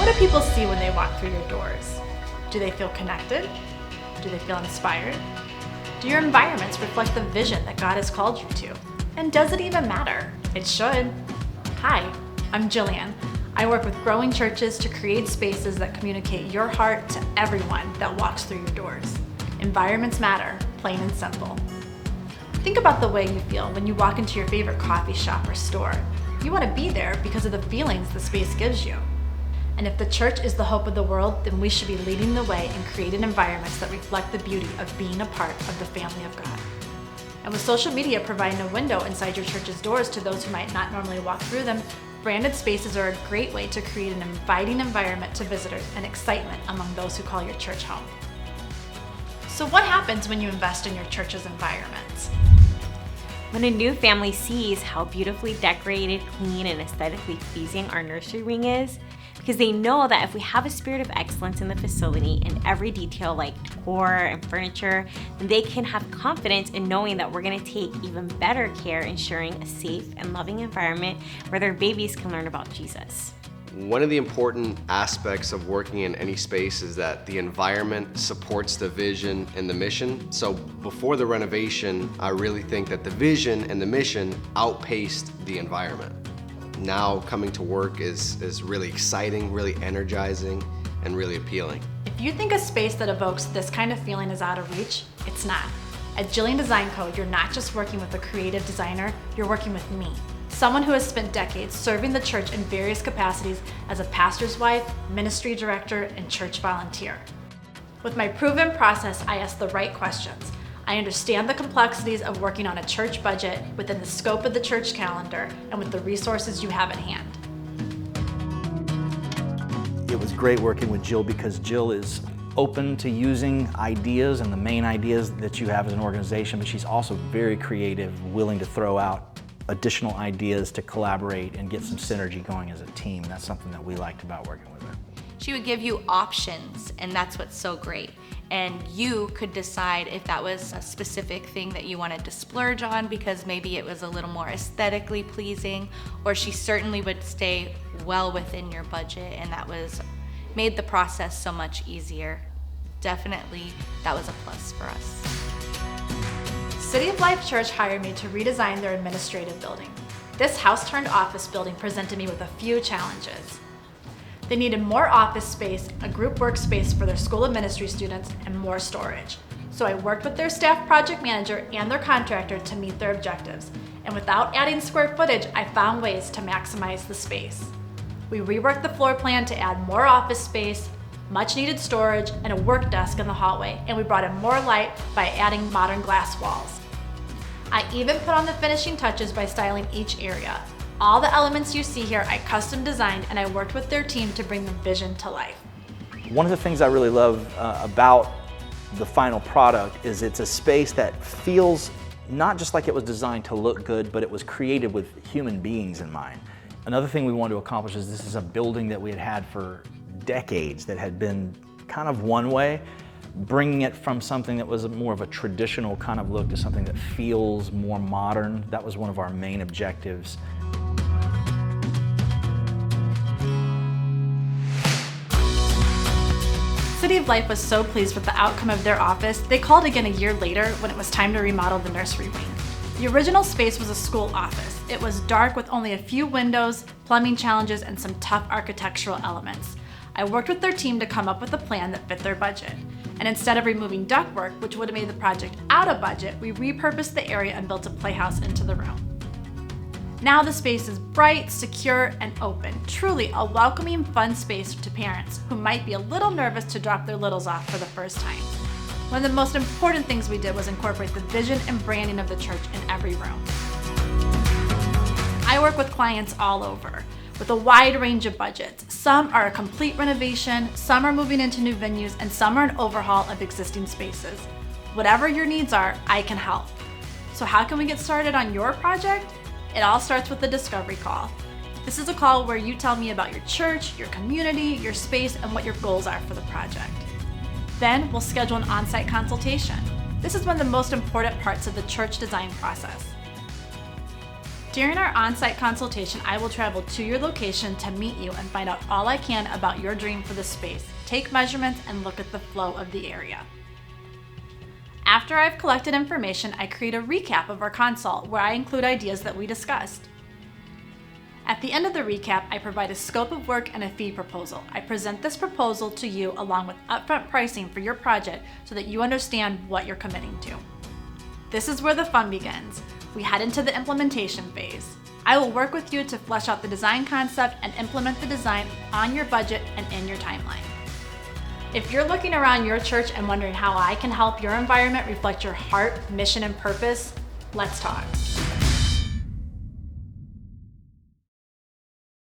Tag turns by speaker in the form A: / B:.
A: What do people see when they walk through your doors? Do they feel connected? Do they feel inspired? Do your environments reflect the vision that God has called you to? And does it even matter? It should. Hi, I'm Jillian. I work with growing churches to create spaces that communicate your heart to everyone that walks through your doors. Environments matter, plain and simple. Think about the way you feel when you walk into your favorite coffee shop or store. You want to be there because of the feelings the space gives you. And if the church is the hope of the world, then we should be leading the way and creating environments that reflect the beauty of being a part of the family of God. And with social media providing a window inside your church's doors to those who might not normally walk through them, branded spaces are a great way to create an inviting environment to visitors and excitement among those who call your church home. So what happens when you invest in your church's environment?
B: When a new family sees how beautifully decorated, clean, and aesthetically pleasing our nursery wing is, because they know that if we have a spirit of excellence in the facility in every detail like decor and furniture, then they can have confidence in knowing that we're going to take even better care ensuring a safe and loving environment where their babies can learn about Jesus.
C: One of the important aspects of working in any space is that the environment supports the vision and the mission. So before the renovation, I really think that the vision and the mission outpaced the environment. Now coming to work is really exciting, really energizing, and really appealing.
A: If you think a space that evokes this kind of feeling is out of reach, it's not. At Jillian Design Co., you're not just working with a creative designer, you're working with me. Someone who has spent decades serving the church in various capacities as a pastor's wife, ministry director, and church volunteer. With my proven process, I ask the right questions. I understand the complexities of working on a church budget within the scope of the church calendar and with the resources you have at hand.
D: It was great working with Jill because Jill is open to using ideas and the main ideas that you have as an organization, but she's also very creative, willing to throw out additional ideas to collaborate and get some synergy going as a team. That's something that we liked about working with her.
E: She would give you options, and that's what's so great. And you could decide if that was a specific thing that you wanted to splurge on because maybe it was a little more aesthetically pleasing, or she certainly would stay well within your budget, and that made the process so much easier. Definitely, that was a plus for us.
A: City of Life Church hired me to redesign their administrative building. This house-turned-office building presented me with a few challenges. They needed more office space, a group workspace for their school of ministry students, and more storage. So I worked with their staff project manager and their contractor to meet their objectives. And without adding square footage, I found ways to maximize the space. We reworked the floor plan to add more office space, much needed storage, and a work desk in the hallway. And we brought in more light by adding modern glass walls. I even put on the finishing touches by styling each area. All the elements you see here I custom designed, and I worked with their team to bring the vision to life.
D: One of the things I really love about the final product is it's a space that feels not just like it was designed to look good, but it was created with human beings in mind. Another thing we wanted to accomplish is this is a building that we had had for decades that had been kind of one way, bringing it from something that was more of a traditional kind of look to something that feels more modern. That was one of our main objectives.
A: City of Life was so pleased with the outcome of their office, they called again a year later when it was time to remodel the nursery wing. The original space was a school office. It was dark with only a few windows, plumbing challenges, and some tough architectural elements. I worked with their team to come up with a plan that fit their budget. And instead of removing ductwork, which would have made the project out of budget, we repurposed the area and built a playhouse into the room. Now the space is bright, secure, and open. Truly a welcoming, fun space to parents who might be a little nervous to drop their littles off for the first time. One of the most important things we did was incorporate the vision and branding of the church in every room. I work with clients all over, with a wide range of budgets. Some are a complete renovation, some are moving into new venues, and some are an overhaul of existing spaces. Whatever your needs are, I can help. So how can we get started on your project? It all starts with the discovery call. This is a call where you tell me about your church, your community, your space, and what your goals are for the project. Then we'll schedule an on-site consultation. This is one of the most important parts of the church design process. During our on-site consultation, I will travel to your location to meet you and find out all I can about your dream for the space, take measurements, and look at the flow of the area. After I've collected information, I create a recap of our consult where I include ideas that we discussed. At the end of the recap, I provide a scope of work and a fee proposal. I present this proposal to you along with upfront pricing for your project so that you understand what you're committing to. This is where the fun begins. We head into the implementation phase. I will work with you to flesh out the design concept and implement the design on your budget and in your timeline. If you're looking around your church and wondering how I can help your environment reflect your heart, mission, and purpose, let's talk.